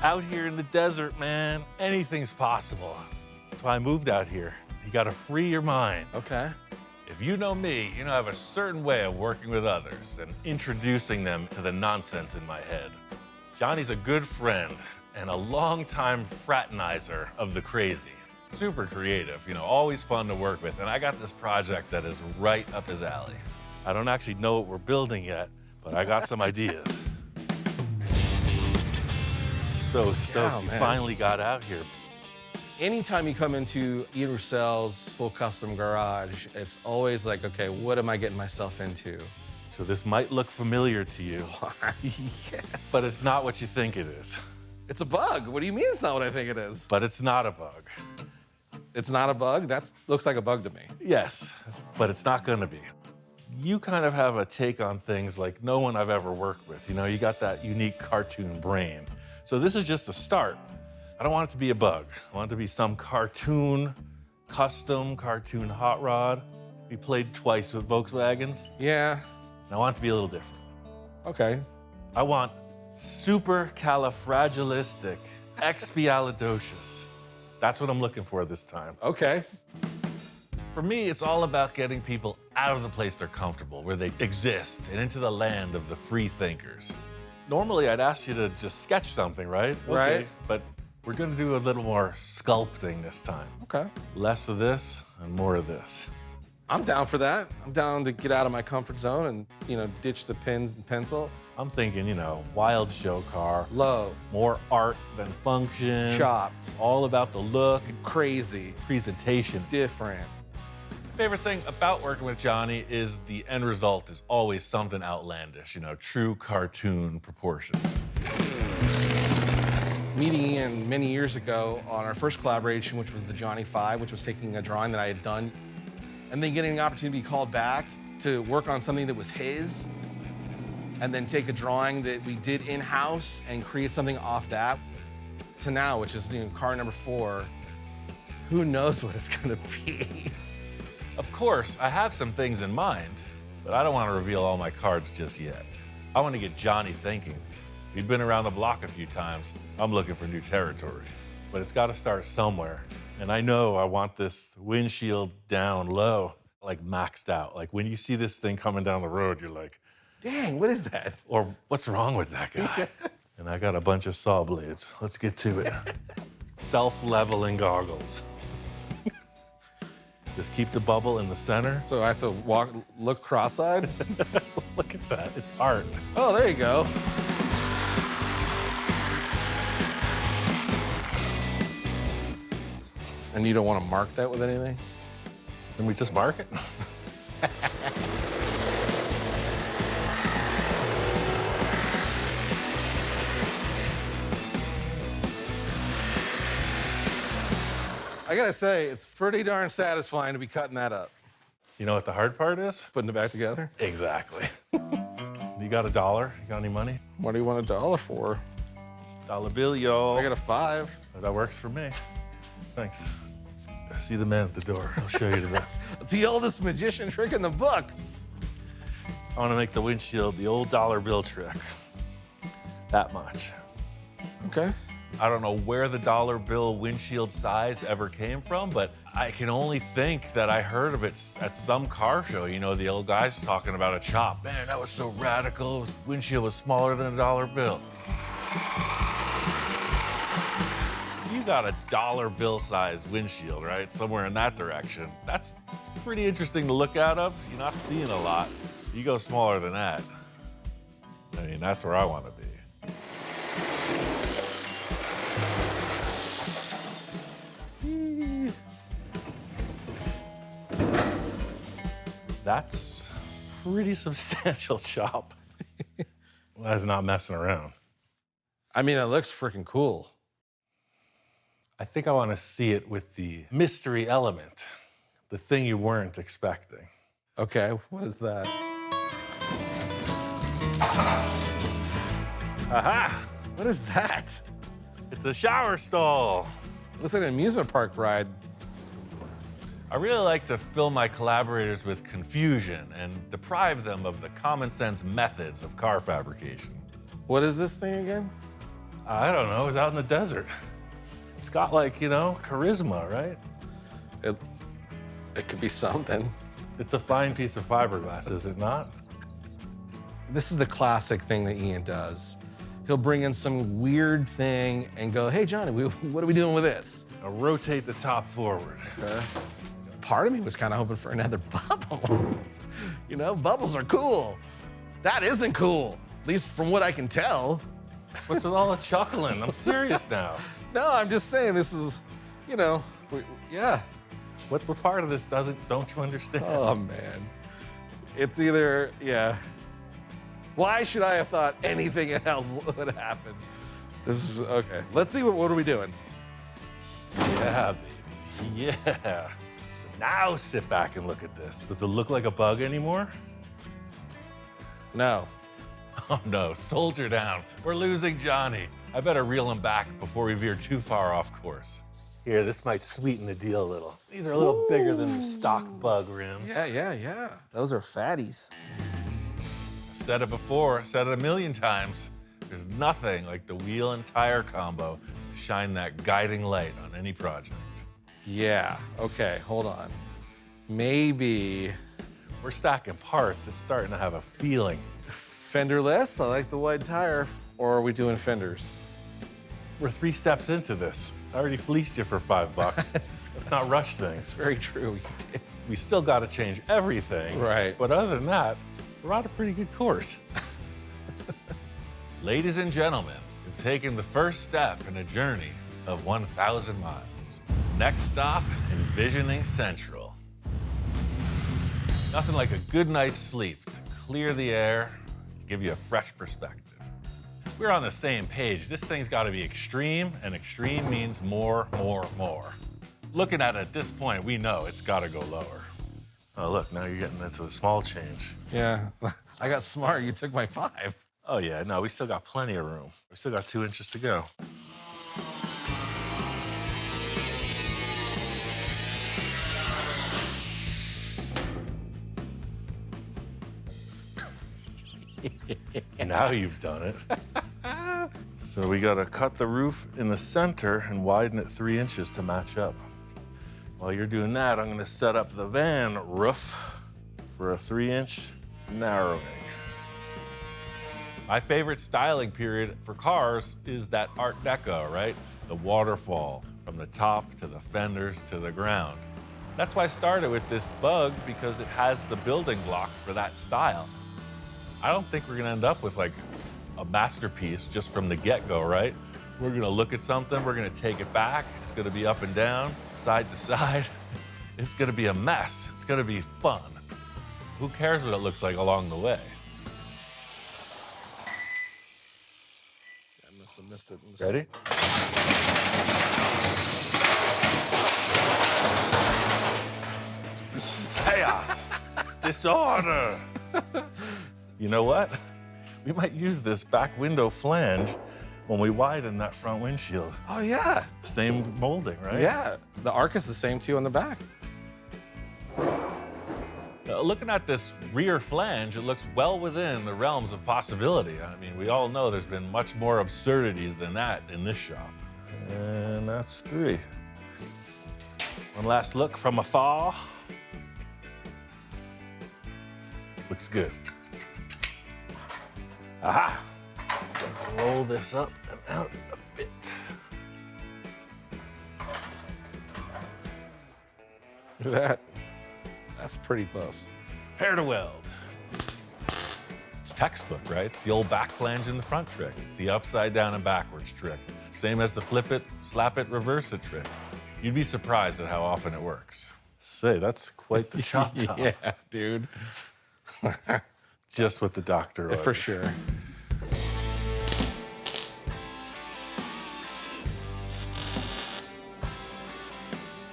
Out here in the desert, man, anything's possible. That's why I moved out here. You gotta free your mind. Okay. If you know me, you know I have a certain way of working with others and introducing them to the nonsense in my head. Johnny's a good friend and a longtime fraternizer of the crazy. Super creative, you know, always fun to work with. And I got this project that is right up his alley. I don't actually know what we're building yet, but I got some ideas. So stoked you finally got out here. Anytime you come into Ian Roussel's full custom garage, it's always like, okay, what am I getting myself into? So this might look familiar to you, Yes. but it's not what you think it is. It's a bug. What do you mean it's not what I think it is? But it's not a bug. It's not a bug? That looks like a bug to me. Yes, but it's not gonna be. You kind of have a take on things like no one I've ever worked with. You know, you got that unique cartoon brain. So this is just a start. I don't want it to be a bug. I want it to be some cartoon, custom cartoon hot rod. We played twice with Volkswagens, Yeah. and I want it to be a little different. Okay. I want supercalifragilistic expialidocious. That's what I'm looking for this time. Okay. For me, it's all about getting people out of the place they're comfortable, where they exist, and into the land of the free thinkers. Normally, I'd ask you to just sketch something, right? Right. Okay, but we're gonna do a little more sculpting this time. Okay. Less of this and more of this. I'm down for that. I'm down to get out of my comfort zone and, you know, ditch the pens and pencil. I'm thinking, you know, wild show car, Low. more art than function. Chopped. All about the look, Crazy. presentation. Different. Favorite thing about working with Johnny is the end result is always something outlandish, you know, true cartoon proportions. Meeting Ian many years ago on our first collaboration, which was the Johnny 5, which was taking a drawing that I had done, and then getting an opportunity to be called back to work on something that was his, and then take a drawing that we did in-house and create something off that, to now, which is, you know, car number 4. Who knows what it's gonna be? Of course, I have some things in mind, but I don't want to reveal all my cards just yet. I want to get Johnny thinking. We've been around the block a few times. I'm looking for new territory, but it's got to start somewhere. And I know I want this windshield down low, like maxed out. Like when you see this thing coming down the road, you're like, Dang, what is that? or what's wrong with that guy? And I got a bunch of saw blades. Let's get to it. Self-leveling goggles. Just keep the bubble in the center. So I have to look cross-eyed? Look at that, it's art. Oh, there you go. And you don't want to mark that with anything? Can we just mark it? I gotta say, it's pretty darn satisfying to be cutting that up. You know what the hard part is? Putting it back together? Exactly. You got $1? You got any money? What do you want $1 for? Dollar bill, yo. I got a 5. That works for me. Thanks. See the man at the door. I'll show you the. It's the oldest magician trick in the book. I want to make the windshield the old dollar bill trick. That much. Okay. I don't know where the dollar bill windshield size ever came from, but I can only think that I heard of it at some car show. You know, the old guys talking about a chop. Man, that was so radical. His windshield was smaller than a dollar bill. You got a dollar bill size windshield, right? Somewhere in that direction. It's pretty interesting to look out of. You're not seeing a lot. You go smaller than that. I mean, that's where I want to be. That's pretty substantial chop. That's not messing around. I mean, it looks freaking cool. I think I want to see it with the mystery element, the thing you weren't expecting. Okay, what is that? Aha! What is that? It's a shower stall. Looks like an amusement park ride. I really like to fill my collaborators with confusion and deprive them of the common sense methods of car fabrication. What is this thing again? I don't know, it was out in the desert. It's got like, you know, charisma, right? It could be something. It's a fine piece of fiberglass, is it not? This is the classic thing that Ian does. He'll bring in some weird thing and go, hey, Johnny, what are we doing with this? I'll rotate the top forward. Part of me was kind of hoping for another bubble. You know, bubbles are cool. That isn't cool, at least from what I can tell. What's with all the chuckling? I'm serious now. No, I'm just saying this is, you know, yeah. What part of this don't you understand? Oh, man. It's either, yeah. Why should I have thought anything else would happen? This is, okay. Let's see, what are we doing? Yeah, baby, yeah. So now sit back and look at this. Does it look like a bug anymore? No. Oh no, soldier down. We're losing Johnny. I better reel him back before we veer too far off course. Here, this might sweeten the deal a little. These are a little bigger than the stock bug rims. Yeah. Those are fatties. I said it before, said it a million times. There's nothing like the wheel and tire combo to shine that guiding light on any project. Yeah, okay, hold on. Maybe We're stacking parts. It's starting to have a feeling. Fenderless, I like the wide tire. Or are we doing fenders? We're 3 steps into this. I already fleeced you for $5. Let's not rush things. Very true, you did. We still got to change everything. Right. But other than that, we're on a pretty good course. Ladies and gentlemen, we've taken the first step in a journey of 1,000 miles. Next stop, Envisioning Central. Nothing like a good night's sleep to clear the air, give you a fresh perspective. We're on the same page. This thing's got to be extreme, and extreme means more. Looking at it at this point, we know it's got to go lower. Oh, look, now you're getting into the small change. Yeah, I got smart, you took my 5. Oh, yeah, no, we still got plenty of room. We still got 2 inches to go. Now you've done it. So we gotta cut the roof in the center and widen it 3 inches to match up. While you're doing that, I'm gonna set up the van roof for a 3-inch narrowing. My favorite styling period for cars is that Art Deco, right? The waterfall from the top to the fenders to the ground. That's why I started with this bug, because it has the building blocks for that style. I don't think we're gonna end up with like a masterpiece just from the get-go, right? We're gonna look at something, we're gonna take it back, it's gonna be up and down, side to side. It's gonna be a mess, it's gonna be fun. Who cares what it looks like along the way? I must have missed it. Ready? Chaos, disorder. You know what? We might use this back window flange when we widen that front windshield. Oh, yeah. Same molding, right? Yeah, the arc is the same too on the back. Looking at this rear flange, it looks well within the realms of possibility. I mean, we all know there's been much more absurdities than that in this shop. And that's 3. One last look from afar. Looks good. Aha! Roll this up and out a bit. Look at that. That's pretty close. Prepare to weld. It's textbook, right? It's the old back flange in the front trick, the upside down and backwards trick. Same as the flip it, slap it, reverse it trick. You'd be surprised at how often it works. Say, that's quite the chop top. Yeah, dude. Just what the doctor ordered. For sure.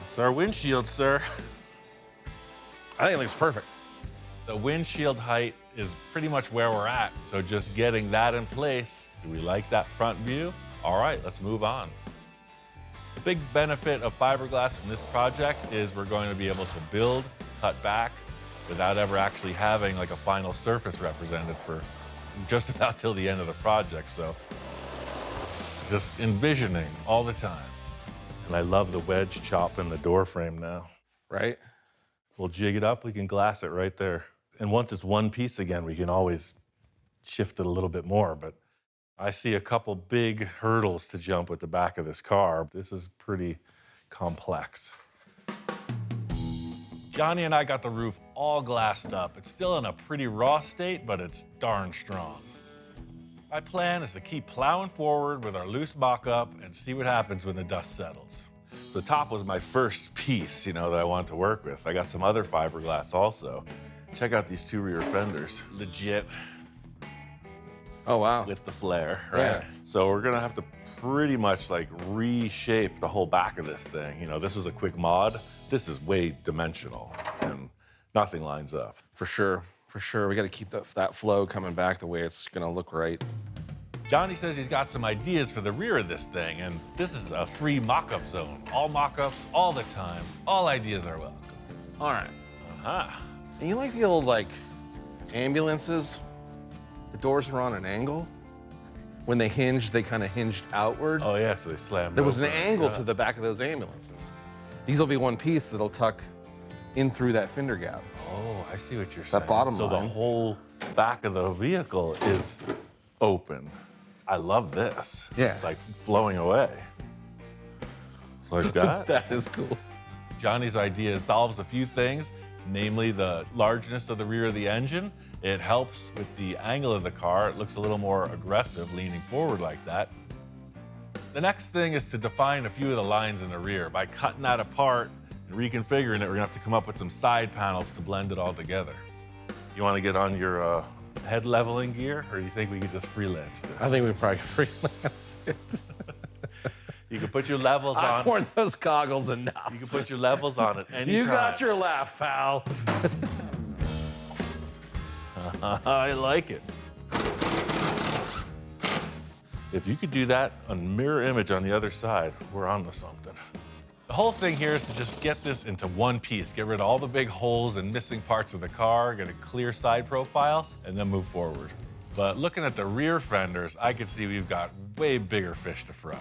It's our windshield, sir. I think it looks perfect. The windshield height is pretty much where we're at. So just getting that in place. Do we like that front view? All right, let's move on. The big benefit of fiberglass in this project is we're going to be able to build, cut back, without ever actually having like a final surface represented for just about till the end of the project. So just envisioning all the time. And I love the wedge chop in the door frame now. Right? We'll jig it up, we can glass it right there. And once it's one piece again, we can always shift it a little bit more. But I see a couple big hurdles to jump with the back of this car. This is pretty complex. Johnny and I got the roof all glassed up. It's still in a pretty raw state, but it's darn strong. My plan is to keep plowing forward with our loose mock-up and see what happens when the dust settles. The top was my first piece, that I wanted to work with. I got some other fiberglass also. Check out these two rear fenders. Legit. Oh, wow. With the flair, right? Yeah. So we're gonna have to pretty much like reshape the whole back of this thing. This was a quick mod. This is way dimensional and nothing lines up. For sure. For sure. We got to keep that flow coming back the way it's going to look right. Johnny says he's got some ideas for the rear of this thing, and this is a free mock-up zone. All mock-ups, all the time. All ideas are welcome. All right. Uh-huh. And you like the old, ambulances? The doors were on an angle. When they hinged, they kind of hinged outward. Oh, yeah, so they slammed There was an open. angle to the back of those ambulances. These will be one piece that'll tuck in through that fender gap. Oh, I see what you're saying. That bottom so line. the whole back of the vehicle is open. I love this. Yeah. It's like flowing away. Like that? That is cool. Johnny's idea solves a few things, namely the largeness of the rear of the engine. It helps with the angle of the car. It looks a little more aggressive, leaning forward like that. The next thing is to define a few of the lines in the rear. By cutting that apart and reconfiguring it, we're gonna have to come up with some side panels to blend it all together. You wanna get on your head leveling gear, or do you think we could just freelance this? I think we probably could freelance it. You can put your levels on. I've worn those goggles enough. You can put your levels on it anytime. You got your laugh, pal. I like it. If you could do that on mirror image on the other side, we're onto something. The whole thing here is to just get this into one piece, get rid of all the big holes and missing parts of the car, get a clear side profile, and then move forward. But looking at the rear fenders, I can see we've got way bigger fish to fry.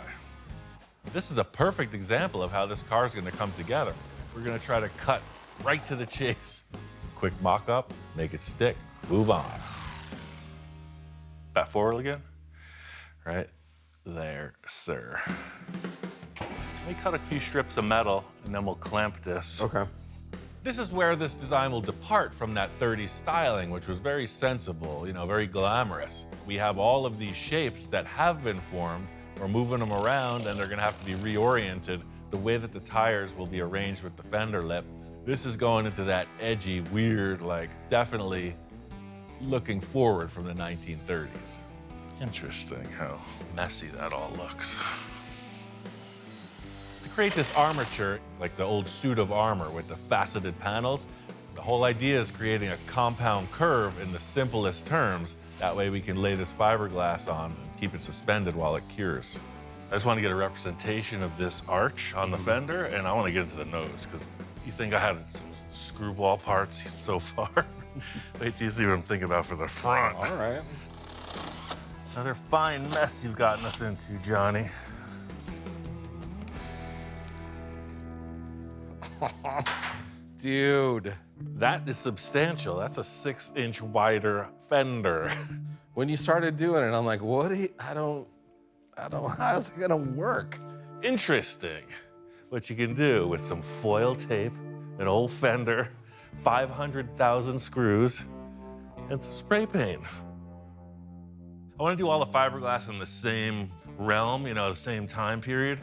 This is a perfect example of how this car is gonna come together. We're gonna try to cut right to the chase. Quick mock-up, make it stick, move on. Back forward again. Right there, sir. Let me cut a few strips of metal and then we'll clamp this. Okay. This is where this design will depart from that 30s styling, which was very sensible, very glamorous. We have all of these shapes that have been formed. We're moving them around and they're gonna have to be reoriented. The way that the tires will be arranged with the fender lip. This is going into that edgy, weird, definitely looking forward from the 1930s. Interesting how messy that all looks. To create this armature, like the old suit of armor with the faceted panels, the whole idea is creating a compound curve in the simplest terms. That way we can lay this fiberglass on and keep it suspended while it cures. I just want to get a representation of this arch on the fender, and I want to get it to the nose, because you think I had some screwball parts so far. Wait till you see what I'm thinking about for the front. All right. Another fine mess you've gotten us into, Johnny. Dude. That is substantial. That's a 6-inch wider fender. When you started doing it, I'm like, I don't, how's it gonna work? Interesting. What you can do with some foil tape, an old fender, 500,000 screws, and some spray paint. I want to do all the fiberglass in the same realm, the same time period.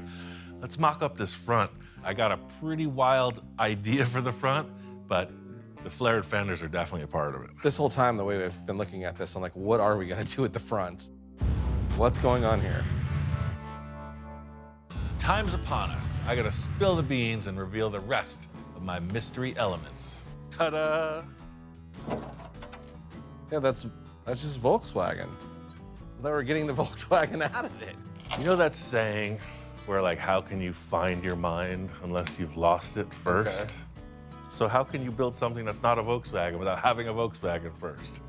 Let's mock up this front. I got a pretty wild idea for the front, but the flared fenders are definitely a part of it. This whole time, the way we've been looking at this, I'm like, what are we gonna do at the front? What's going on here? Time's upon us. I gotta spill the beans and reveal the rest of my mystery elements. Ta-da! Yeah, that's just Volkswagen. I thought we were getting the Volkswagen out of it. You know that saying where how can you find your mind unless you've lost it first? Okay. So how can you build something that's not a Volkswagen without having a Volkswagen first?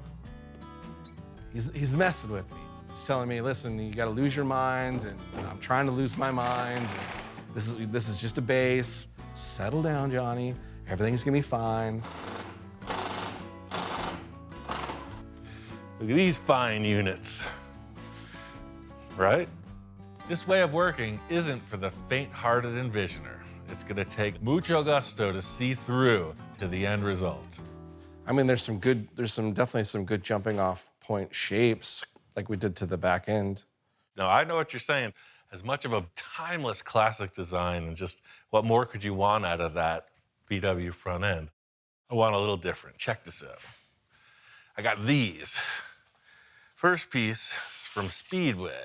He's messing with me. He's telling me, listen, you gotta lose your mind, and I'm trying to lose my mind. This is just a base. Settle down, Johnny. Everything's gonna be fine. Look at these fine units, right? This way of working isn't for the faint-hearted envisioner. It's gonna take mucho gusto to see through to the end result. I mean, there's definitely some good jumping off point shapes like we did to the back end. Now, I know what you're saying. As much of a timeless classic design, and just what more could you want out of that VW front end? I want a little different. Check this out. I got these. First piece is from Speedway.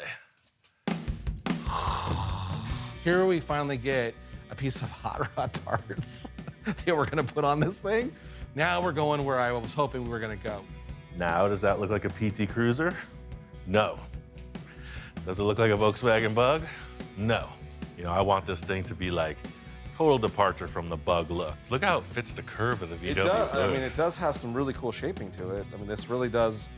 Here we finally get a piece of hot rod parts that we're gonna put on this thing. Now we're going where I was hoping we were gonna go. Now, does that look like a PT Cruiser? No. Does it look like a Volkswagen Bug? No. You know, I want this thing to be like total departure from the Bug look. Look how it fits the curve of the VW. It does. I look. mean, it does have some really cool shaping to it. I mean, this really does.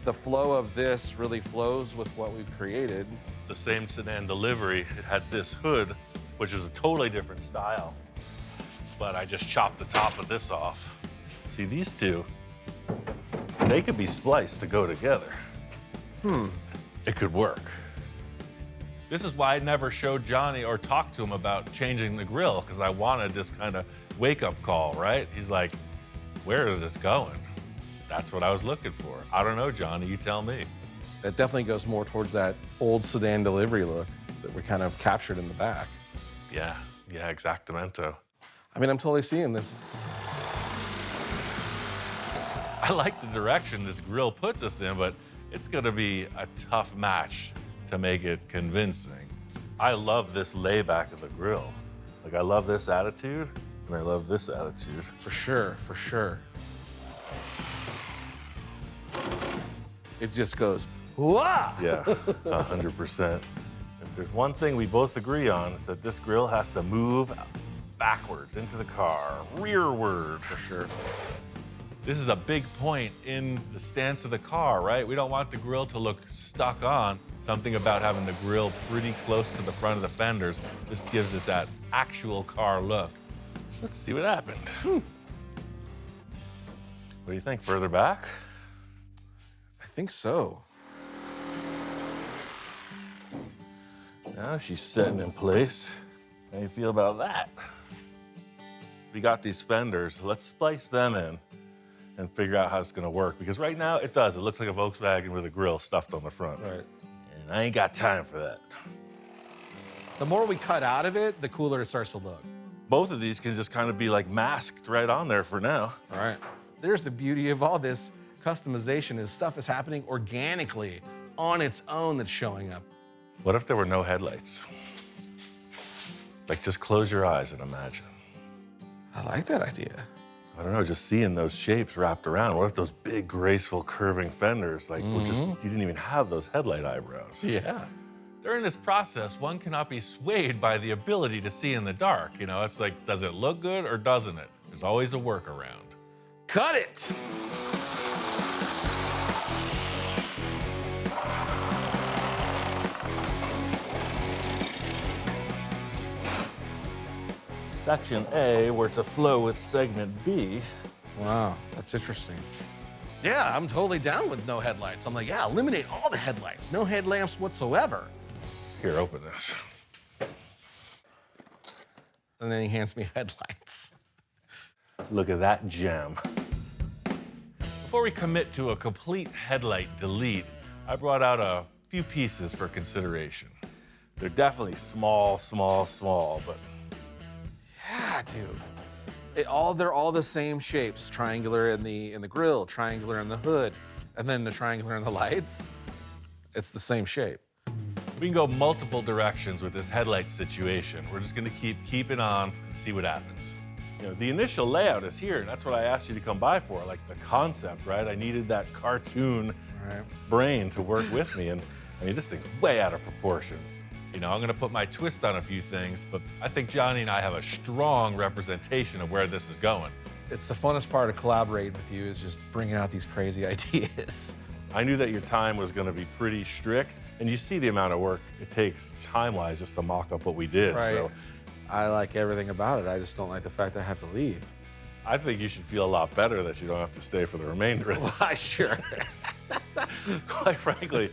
The flow of this really flows with what we've created. The same sedan delivery, it had this hood, which is a totally different style. But I just chopped the top of this off. See, these two, they could be spliced to go together. It could work. This is why I never showed Johnny or talked to him about changing the grill, because I wanted this kind of wake-up call, right? He's like, where is this going? That's what I was looking for. I don't know, Johnny, you tell me. It definitely goes more towards that old sedan delivery look that we kind of captured in the back. Yeah, exactamento. I mean, I'm totally seeing this. I like the direction this grill puts us in, but it's gonna be a tough match to make it convincing. I love this layback of the grill. Like, I love this attitude, and I love this attitude. For sure, for sure. It just goes, whoa! Yeah, 100%. If there's one thing we both agree on, it's that this grill has to move backwards into the car, rearward. For sure. This is a big point in the stance of the car, right? We don't want the grill to look stuck on. Something about having the grill pretty close to the front of the fenders just gives it that actual car look. Let's see what happened. What do you think, further back? I think so. Now she's setting in place. How do you feel about that? We got these fenders, let's splice them in and figure out how it's gonna work. Because right now it does. It looks like a Volkswagen with a grill stuffed on the front. Right. And I ain't got time for that. The more we cut out of it, the cooler it starts to look. Both of these can just kind of be like masked right on there for now. All right. There's the beauty of all this customization is stuff is happening organically on its own that's showing up. What if there were no headlights? Like, just close your eyes and imagine. I like that idea. I don't know, just seeing those shapes wrapped around. What if those big, graceful, curving fenders, like, were just, you didn't even have those headlight eyebrows. Yeah. During this process, one cannot be swayed by the ability to see in the dark. You know, it's like, does it look good or doesn't it? There's always a workaround. Cut it! Section A, where it's a flow with segment B. Wow, that's interesting. Yeah, I'm totally down with no headlights. I'm like, yeah, eliminate all the headlights. No headlamps whatsoever. Here, open this. And then he hands me headlights. Look at that gem. Before we commit to a complete headlight delete, I brought out a few pieces for consideration. They're definitely small, but Yeah, dude. They're all the same shapes. Triangular in the grill, triangular in the hood, and then the triangular in the lights. It's the same shape. we can go multiple directions with this headlight situation. We're just gonna keep keeping on and see what happens. You know, the initial layout is here, and that's what I asked you to come by for, like the concept, right? I needed that cartoon brain to work with me, and I mean, this thing's way out of proportion. You know, I'm gonna put my twist on a few things, but I think Johnny and I have a strong representation of where this is going. It's the funnest part of collaborating with you is just bringing out these crazy ideas. I knew that your time was gonna be pretty strict, and you see the amount of work it takes time-wise just to mock up what we did. Right. So I like everything about it. I just don't like the fact I have to leave. I think you should feel a lot better that you don't have to stay for the remainder of this. Why, sure. Quite frankly,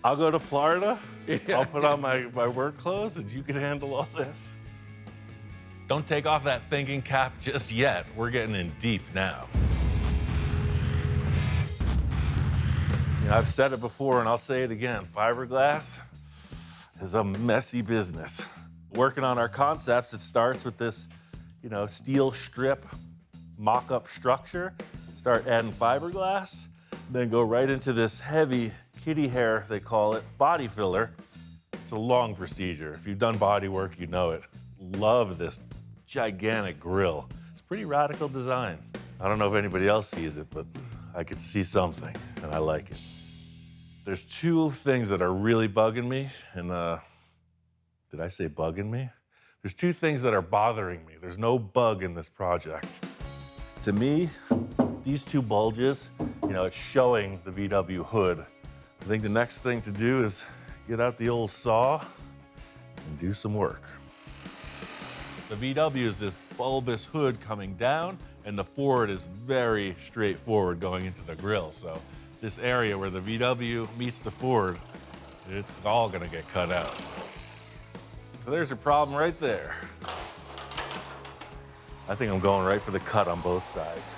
I'll go to Florida, Yeah. I'll put on my work clothes, and you can handle all this. Don't take off that thinking cap just yet. We're getting in deep now. You know, I've said it before, and I'll say it again. Fiberglass is a messy business. Working on our concepts, it starts with this, you know, steel strip mock-up structure. Start adding fiberglass, then go right into this heavy kitty hair, they call it, body filler. It's a long procedure. If you've done body work, you know it. Love this gigantic grill. It's a pretty radical design. I don't know if anybody else sees it, but I could see something, and I like it. There's two things that are really bugging me, and did I say bugging me? There's two things that are bothering me. There's no bug in this project. To me, these two bulges, you know, it's showing the VW hood. I think the next thing to do is get out the old saw and do some work. The VW is this bulbous hood coming down, and the Ford is very straightforward going into the grille. So this area where the VW meets the Ford, it's all gonna get cut out. So there's your problem right there. I think I'm going right for the cut on both sides.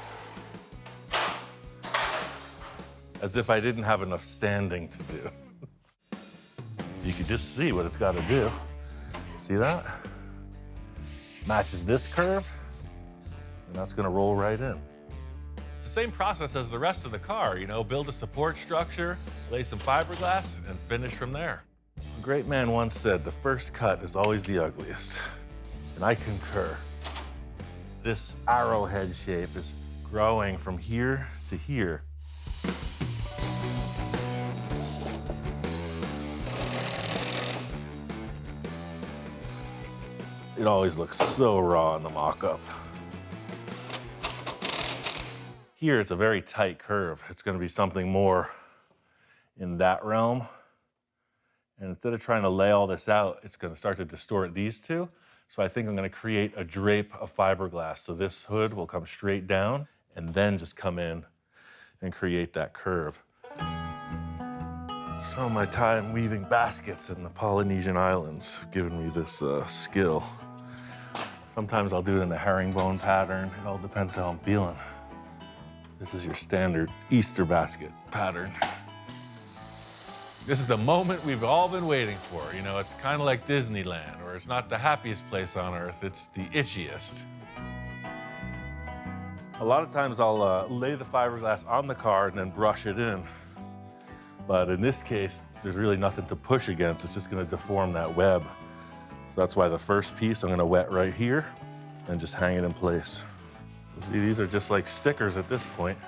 As if I didn't have enough sanding to do. You can just see what it's got to do. See that? Matches this curve, and that's going to roll right in. It's the same process as the rest of the car, you know, build a support structure, lay some fiberglass, and finish from there. A great man once said, the first cut is always the ugliest. And I concur. This arrowhead shape is growing from here to here. It always looks so raw in the mock-up. Here, it's a very tight curve. It's gonna be something more in that realm. And instead of trying to lay all this out, it's gonna start to distort these two. So I think I'm gonna create a drape of fiberglass. So this hood will come straight down and then just come in and create that curve. So my time weaving baskets in the Polynesian islands have given me this skill. Sometimes I'll do it in a herringbone pattern. It all depends how I'm feeling. This is your standard Easter basket pattern. This is the moment we've all been waiting for. You know, it's kind of like Disneyland, where it's not the happiest place on earth, it's the itchiest. A lot of times I'll lay the fiberglass on the car and then brush it in. But in this case, there's really nothing to push against. It's just gonna deform that web. So that's why the first piece I'm gonna wet right here and just hang it in place. See, these are just like stickers at this point.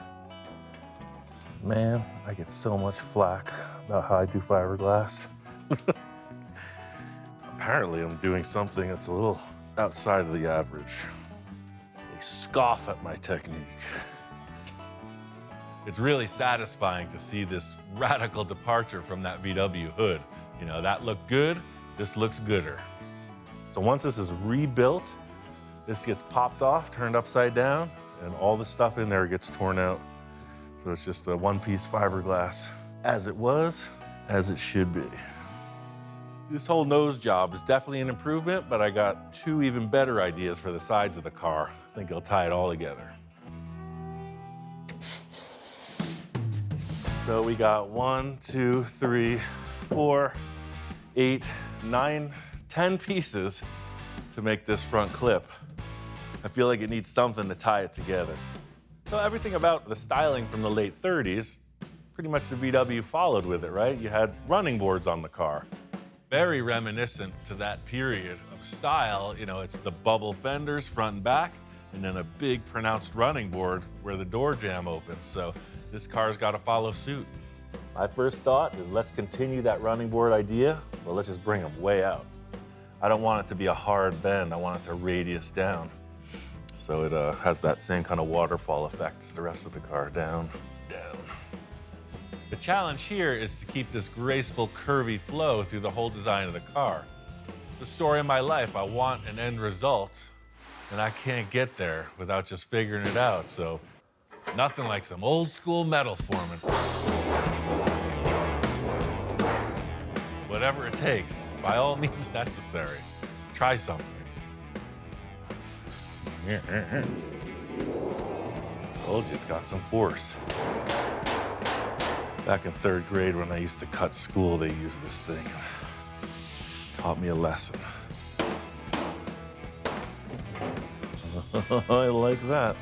Man, I get so much flack about how I do fiberglass. Apparently, I'm doing something that's a little outside of the average. They scoff at my technique. It's really satisfying to see this radical departure from that VW hood. You know, that looked good, this looks gooder. So once this is rebuilt, this gets popped off, turned upside down, and all the stuff in there gets torn out. So it's just a one-piece fiberglass, as it was, as it should be. This whole nose job is definitely an improvement, but I got two even better ideas for the sides of the car. I think I'll tie it all together. So we got 1, 2, 3, 4, 8, 9, 10 pieces to make this front clip. I feel like it needs something to tie it together. So everything about the styling from the late 30s, pretty much the VW followed with it, right? You had running boards on the car. Very reminiscent to that period of style. You know, it's the bubble fenders front and back, and then a big pronounced running board where the door jamb opens. So this car's got to follow suit. My first thought is let's continue that running board idea, but let's just bring them way out. I don't want it to be a hard bend. I want it to radius down. So it has that same kind of waterfall effect as the rest of the car, down, down. The challenge here is to keep this graceful, curvy flow through the whole design of the car. It's the story of my life. I want an end result, and I can't get there without just figuring it out. So nothing like some old school metal forming. Whatever it takes, by all means necessary. Try something. Told you it's got some force. Back in 3rd grade when I used to cut school, they used this thing. Taught me a lesson. I like that.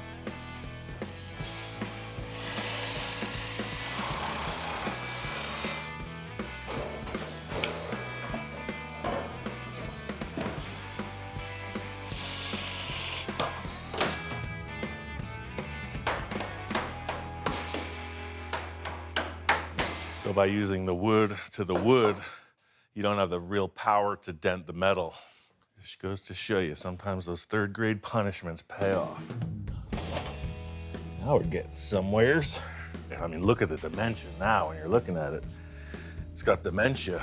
So by using the wood to the wood, you don't have the real power to dent the metal. Just goes to show you, sometimes those 3rd grade punishments pay off. Now we're getting somewheres. I mean, look at the dimension now when you're looking at it. It's got dementia.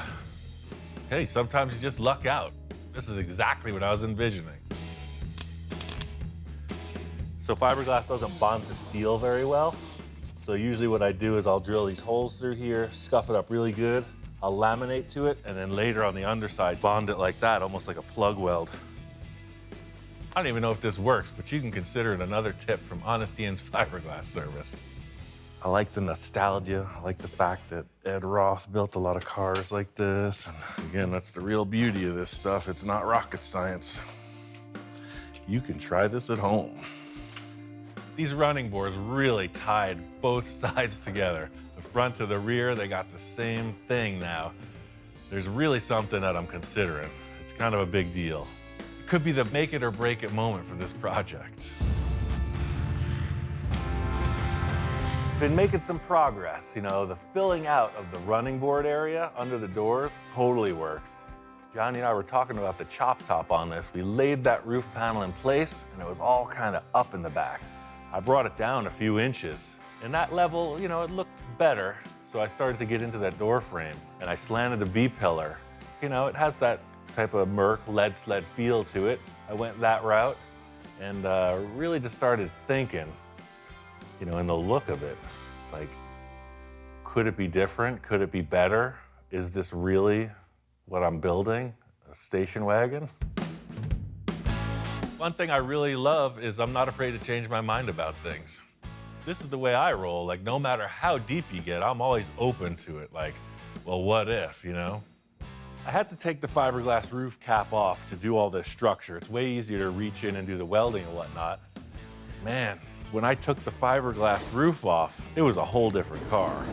Hey, sometimes you just luck out. This is exactly what I was envisioning. So fiberglass doesn't bond to steel very well. So usually what I do is I'll drill these holes through here, scuff it up really good. I'll laminate to it, and then later on the underside, bond it like that, almost like a plug weld. I don't even know if this works, but you can consider it another tip from Honest Ian's fiberglass service. I like the nostalgia. I like the fact that Ed Roth built a lot of cars like this. And again, that's the real beauty of this stuff. It's not rocket science. You can try this at home. These running boards really tied both sides together. The front to the rear, they got the same thing now. There's really something that I'm considering. It's kind of a big deal. It could be the make it or break it moment for this project. Been making some progress, you know, the filling out of the running board area under the doors totally works. Johnny and I were talking about the chop top on this. We laid that roof panel in place and it was all kind of up in the back. I brought it down a few inches. And that level, you know, it looked better. So I started to get into that door frame and I slanted the B-pillar. You know, it has that type of Merc lead sled feel to it. I went that route and really just started thinking, you know, in the look of it, like, could it be different? Could it be better? Is this really what I'm building? A station wagon? One thing I really love is I'm not afraid to change my mind about things. This is the way I roll. Like, no matter how deep you get, I'm always open to it. Like, well, what if, you know? I had to take the fiberglass roof cap off to do all this structure. It's way easier to reach in and do the welding and whatnot. Man, when I took the fiberglass roof off, it was a whole different car.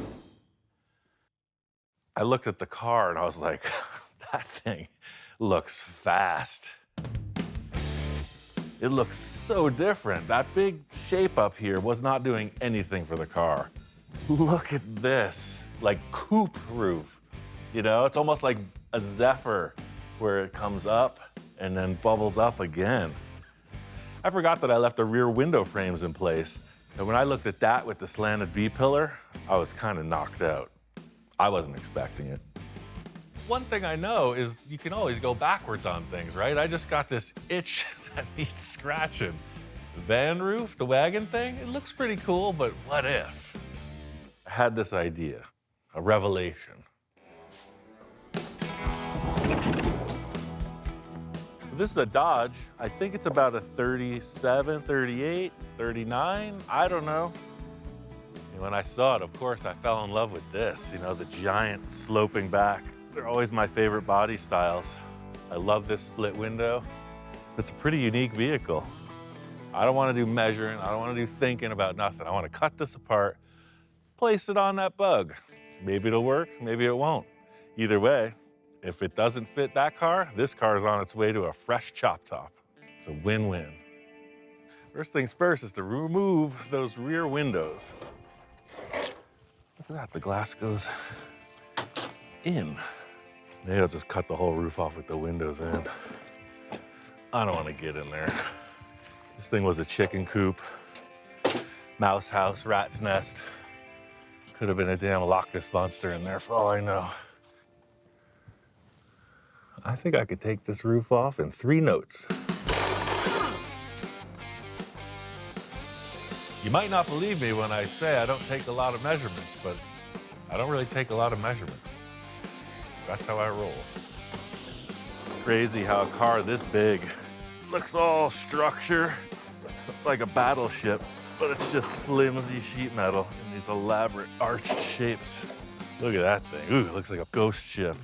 I looked at the car and I was like, that thing looks fast. It looks so different. That big shape up here was not doing anything for the car. Look at this, like coupe roof. You know, it's almost like a Zephyr where it comes up and then bubbles up again. I forgot that I left the rear window frames in place. And when I looked at that with the slanted B-pillar, I was kind of knocked out. I wasn't expecting it. One thing I know is you can always go backwards on things, right? I just got this itch that needs scratching. The van roof, the wagon thing, it looks pretty cool, but what if? I had this idea, a revelation. This is a Dodge. I think it's about a 37, 38, 39, I don't know. And when I saw it, of course, I fell in love with this, you know, the giant sloping back. They're always my favorite body styles. I love this split window. It's a pretty unique vehicle. I don't want to do measuring. I don't want to do thinking about nothing. I want to cut this apart, place it on that bug. Maybe it'll work, maybe it won't. Either way, if it doesn't fit that car, this car is on its way to a fresh chop top. It's a win-win. First things first is to remove those rear windows. Look at that, the glass goes in. Maybe I'll just cut the whole roof off with the windows in. I don't want to get in there. This thing was a chicken coop, mouse house, rat's nest. Could have been a damn Loch Ness monster in there for all I know. I think I could take this roof off in 3 notes. You might not believe me when I say I don't take a lot of measurements, but I don't really take a lot of measurements. That's how I roll. It's crazy how a car this big looks all structure, like a battleship, but it's just flimsy sheet metal in these elaborate arched shapes. Look at that thing. Ooh, it looks like a ghost ship.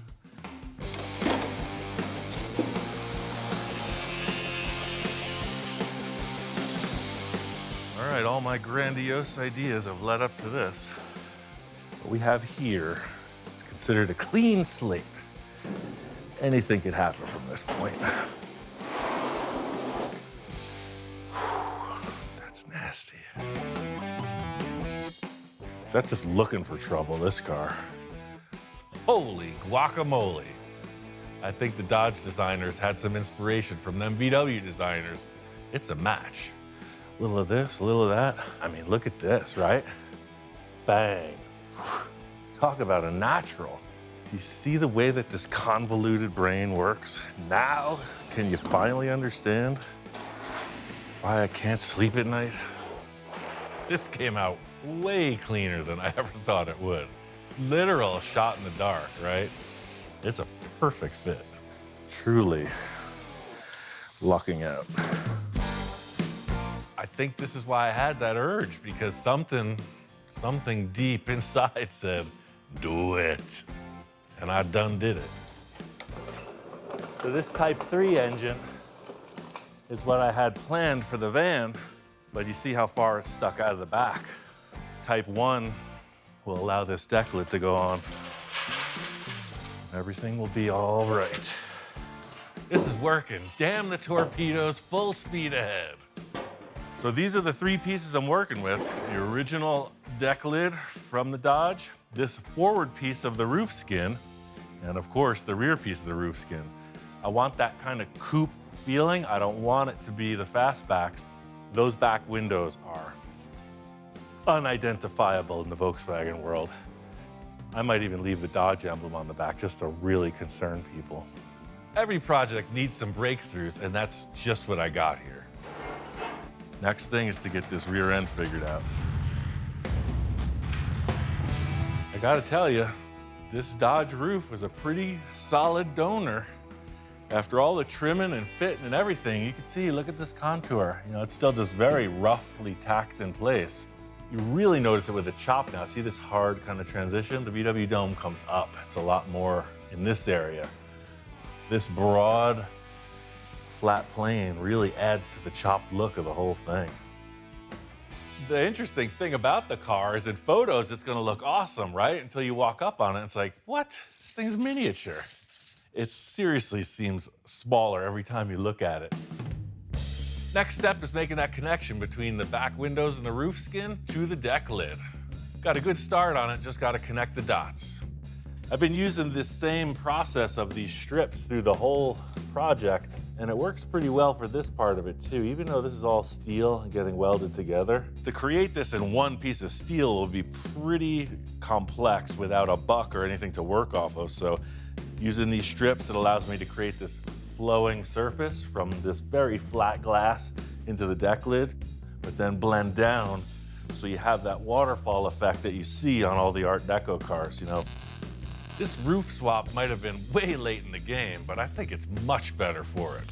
All right, all my grandiose ideas have led up to this. What we have here is considered a clean slate. Anything could happen from this point. That's nasty. That's just looking for trouble, this car. Holy guacamole. I think the Dodge designers had some inspiration from them VW designers. It's a match. A little of this, a little of that. I mean, look at this, right? Bang. Talk about a natural. Do you see the way that this convoluted brain works? Now, can you finally understand why I can't sleep at night? This came out way cleaner than I ever thought it would. Literal shot in the dark, right? It's a perfect fit. Truly lucking out. I think this is why I had that urge, because something deep inside said, do it. And I done did it. So this Type 3 engine is what I had planned for the van, but you see how far it's stuck out of the back. Type 1 will allow this deck lid to go on. Everything will be all right. This is working. Damn the torpedoes, full speed ahead. So these are the 3 pieces I'm working with. The original deck lid from the Dodge, this forward piece of the roof skin, and of course the rear piece of the roof skin. I want that kind of coupe feeling. I don't want it to be the fastbacks. Those back windows are unidentifiable in the Volkswagen world. I might even leave the Dodge emblem on the back just to really concern people. Every project needs some breakthroughs, and that's just what I got here. Next thing is to get this rear end figured out. I gotta tell you, this Dodge roof was a pretty solid donor. After all the trimming and fitting and everything, you can see, look at this contour. You know, it's still just very roughly tacked in place. You really notice it with the chop now. See this hard kind of transition? The VW dome comes up. It's a lot more in this area. This broad, flat plane really adds to the chopped look of the whole thing. The interesting thing about the car is in photos, it's gonna look awesome, right? Until you walk up on it, it's like, what? This thing's miniature. It seriously seems smaller every time you look at it. Next step is making that connection between the back windows and the roof skin to the deck lid. Got a good start on it, just gotta connect the dots. I've been using this same process of these strips through the whole project, and it works pretty well for this part of it too, even though this is all steel and getting welded together. To create this in one piece of steel will be pretty complex without a buck or anything to work off of, so using these strips, it allows me to create this flowing surface from this very flat glass into the deck lid, but then blend down so you have that waterfall effect that you see on all the Art Deco cars, you know. This roof swap might have been way late in the game, but I think it's much better for it.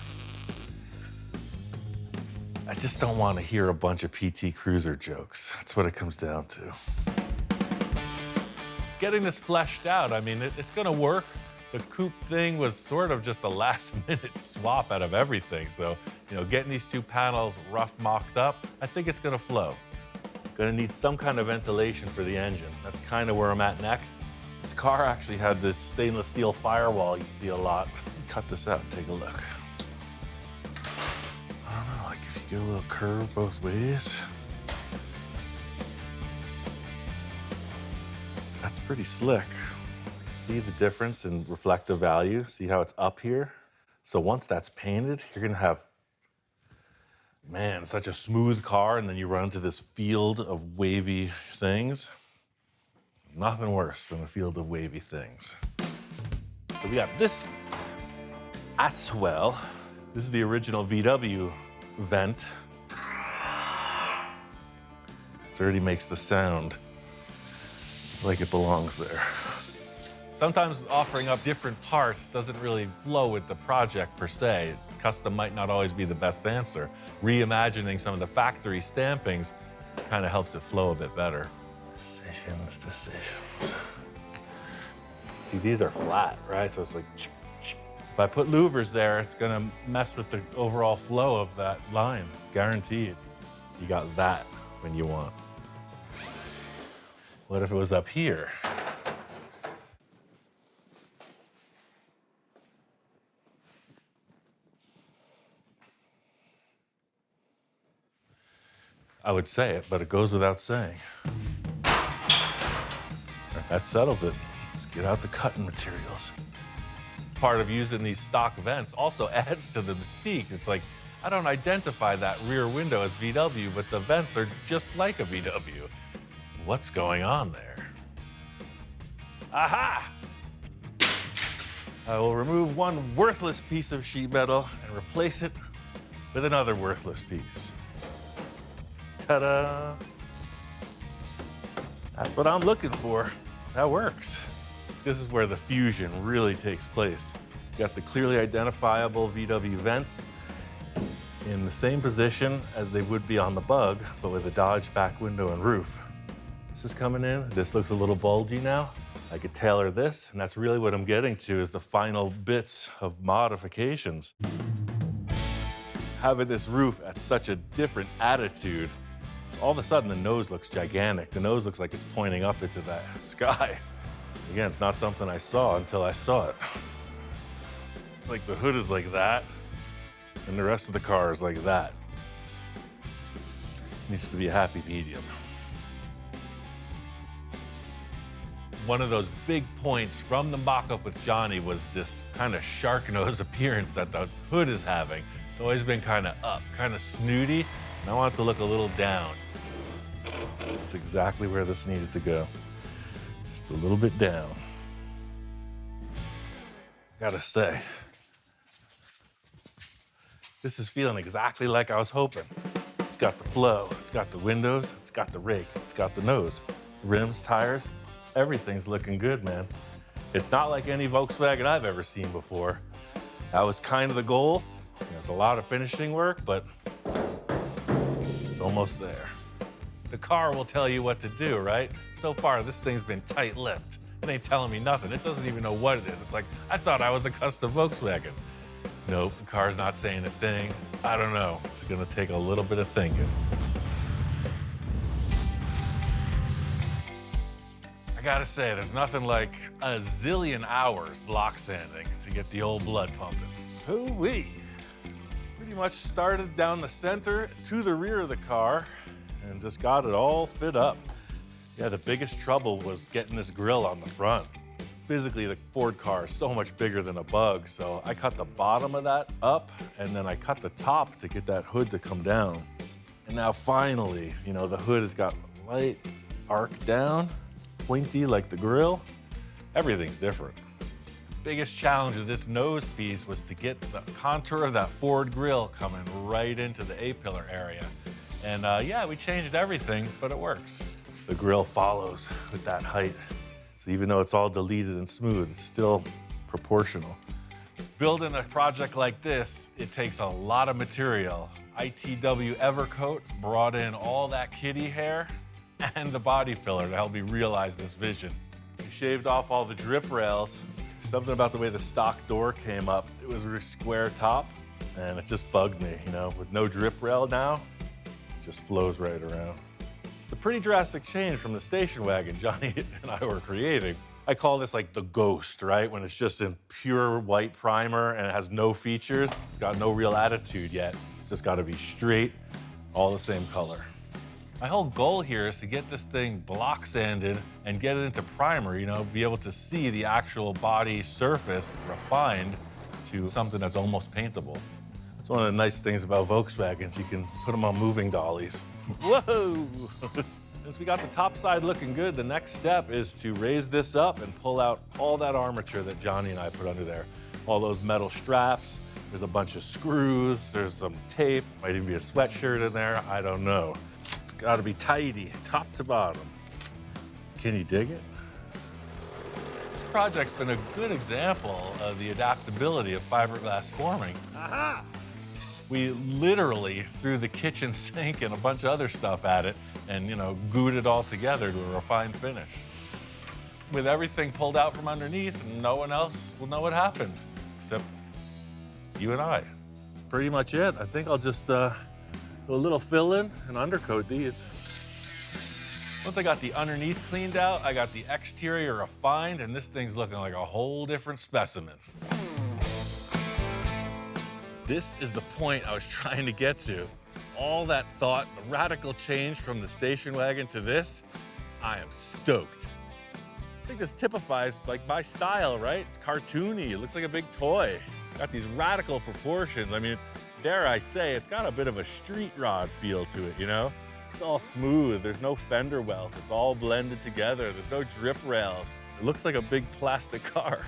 I just don't want to hear a bunch of PT Cruiser jokes. That's what it comes down to. Getting this fleshed out, I mean, it's gonna work. The coupe thing was sort of just a last-minute swap out of everything. So, you know, getting these 2 panels rough mocked up, I think it's gonna flow. Gonna need some kind of ventilation for the engine. That's kind of where I'm at next. This car actually had this stainless steel firewall you see a lot. Cut this out and take a look. I don't know, like if you get a little curve both ways. That's pretty slick. See the difference in reflective value? See how it's up here? So once that's painted, you're gonna have, man, such a smooth car, and then you run into this field of wavy things. Nothing worse than a field of wavy things. So we got this as well. This is the original VW vent. It already makes the sound like it belongs there. Sometimes offering up different parts doesn't really flow with the project per se. Custom might not always be the best answer. Reimagining some of the factory stampings kind of helps it flow a bit better. Decisions. See, these are flat, right? So it's like, if I put louvers there, it's gonna mess with the overall flow of that line, guaranteed. You got that when you want. What if it was up here? I would say it, but it goes without saying. That settles it. Let's get out the cutting materials. Part of using these stock vents also adds to the mystique. It's like, I don't identify that rear window as VW, but the vents are just like a VW. What's going on there? Aha! I will remove one worthless piece of sheet metal and replace it with another worthless piece. Ta-da! That's what I'm looking for. That works. This is where the fusion really takes place. You got the clearly identifiable VW vents in the same position as they would be on the Bug, but with a Dodge back window and roof. This is coming in. This looks a little bulgy now. I could tailor this, and that's really what I'm getting to is the final bits of modifications. Having this roof at such a different attitude, so all of a sudden the nose looks gigantic. The nose looks like it's pointing up into that sky. Again, it's not something I saw until I saw it. It's like the hood is like that, and the rest of the car is like that. It needs to be a happy medium. One of those big points from the mock-up with Johnny was this kind of shark nose appearance that the hood is having. It's always been kind of up, kind of snooty, and I want it to look a little down. That's exactly where this needed to go. Just a little bit down. Gotta say, this is feeling exactly like I was hoping. It's got the flow, it's got the windows, it's got the rake, it's got the nose, rims, tires, everything's looking good, man. It's not like any Volkswagen I've ever seen before. That was kind of the goal. There's a lot of finishing work, but it's almost there. The car will tell you what to do, right? So far, this thing's been tight-lipped. It ain't telling me nothing. It doesn't even know what it is. It's like, I thought I was a custom Volkswagen. Nope, the car's not saying a thing. I don't know. It's gonna take a little bit of thinking. I gotta say, there's nothing like a zillion hours block sanding to get the old blood pumping. Hoo-wee. Pretty much started down the center to the rear of the car and just got it all fit up. Yeah, the biggest trouble was getting this grille on the front. Physically, the Ford car is so much bigger than a Bug, so I cut the bottom of that up, and then I cut the top to get that hood to come down. And now finally, you know, the hood has got a light arc down. It's pointy like the grille. Everything's different. The biggest challenge of this nose piece was to get the contour of that Ford grille coming right into the A-pillar area. And yeah, we changed everything, but it works. The grille follows with that height. So even though it's all deleted and smooth, it's still proportional. Building a project like this, it takes a lot of material. ITW Evercoat brought in all that kitty hair and the body filler to help me realize this vision. We shaved off all the drip rails. Something about the way the stock door came up, it was a square top, and it just bugged me, you know? With no drip rail now, it just flows right around. It's a pretty drastic change from the station wagon Johnny and I were creating. I call this like the ghost, right? When it's just in pure white primer and it has no features. It's got no real attitude yet. It's just gotta be straight, all the same color. My whole goal here is to get this thing block sanded and get it into primer, you know, be able to see the actual body surface refined to something that's almost paintable. That's one of the nice things about Volkswagens. You can put them on moving dollies. Whoa! Since we got the top side looking good, the next step is to raise this up and pull out all that armature that Johnny and I put under there. All those metal straps, there's a bunch of screws, there's some tape, might even be a sweatshirt in there, I don't know. It's gotta be tidy, top to bottom. Can you dig it? This project's been a good example of the adaptability of fiberglass forming. Aha! We literally threw the kitchen sink and a bunch of other stuff at it and, gooed it all together to a refined finish. With everything pulled out from underneath, no one else will know what happened, except you and I. Pretty much it. I think I'll just do a little fill-in and undercoat these. Once I got the underneath cleaned out, I got the exterior refined, and this thing's looking like a whole different specimen. This is the point I was trying to get to. All that thought, the radical change from the station wagon to this, I am stoked. I think this typifies like my style, right? It's cartoony, it looks like a big toy. Got these radical proportions. I mean, dare I say, it's got a bit of a street rod feel to it, It's all smooth, there's no fender welt, it's all blended together, there's no drip rails. It looks like a big plastic car.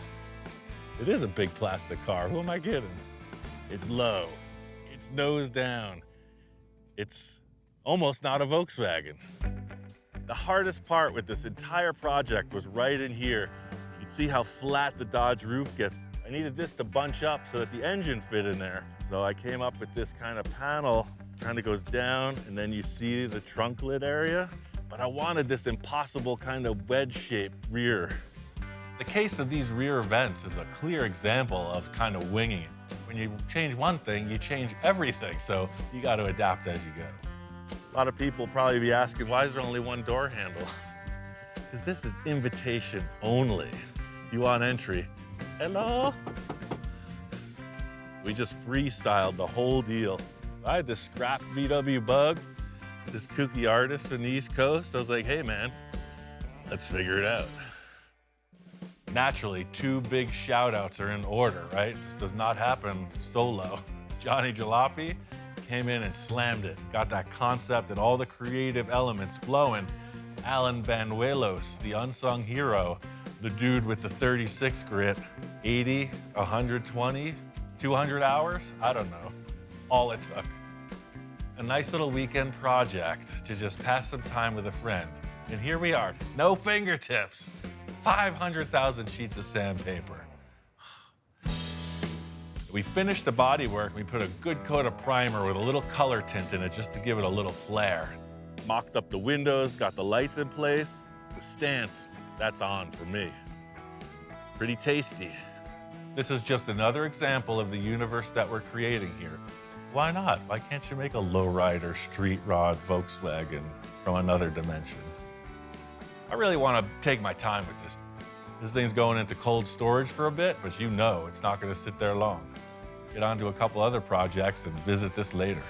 It is a big plastic car, who am I kidding? It's low, it's nose down. It's almost not a Volkswagen. The hardest part with this entire project was right in here. You can see how flat the Dodge roof gets. I needed this to bunch up so that the engine fit in there. So I came up with this kind of panel. It kind of goes down, and then you see the trunk lid area. But I wanted this impossible kind of wedge-shaped rear. The case of these rear vents is a clear example of kind of winging it. When you change one thing, you change everything, so you got to adapt as you go. A lot of people probably be asking, why is there only one door handle? Because this is invitation only. You want entry? Hello? We just freestyled the whole deal. I had this scrap VW Bug, this kooky artist from the East Coast. I was like, hey man, let's figure it out. Naturally, two big shout outs are in order, right? This does not happen solo. Johnny Jalopy came in and slammed it. Got that concept and all the creative elements flowing. Alan Banuelos, the unsung hero, the dude with the 36 grit, 80, 120, 200 hours? I don't know. All it took. A nice little weekend project to just pass some time with a friend. And here we are, no fingertips. 500,000 sheets of sandpaper. We finished the bodywork. We put a good coat of primer with a little color tint in it just to give it a little flair. Mocked up the windows, got the lights in place. The stance, that's on for me. Pretty tasty. This is just another example of the universe that we're creating here. Why not? Why can't you make a lowrider, street rod, Volkswagen from another dimension? I really want to take my time with this. This thing's going into cold storage for a bit, but it's not going to sit there long. Get on to a couple other projects and visit this later.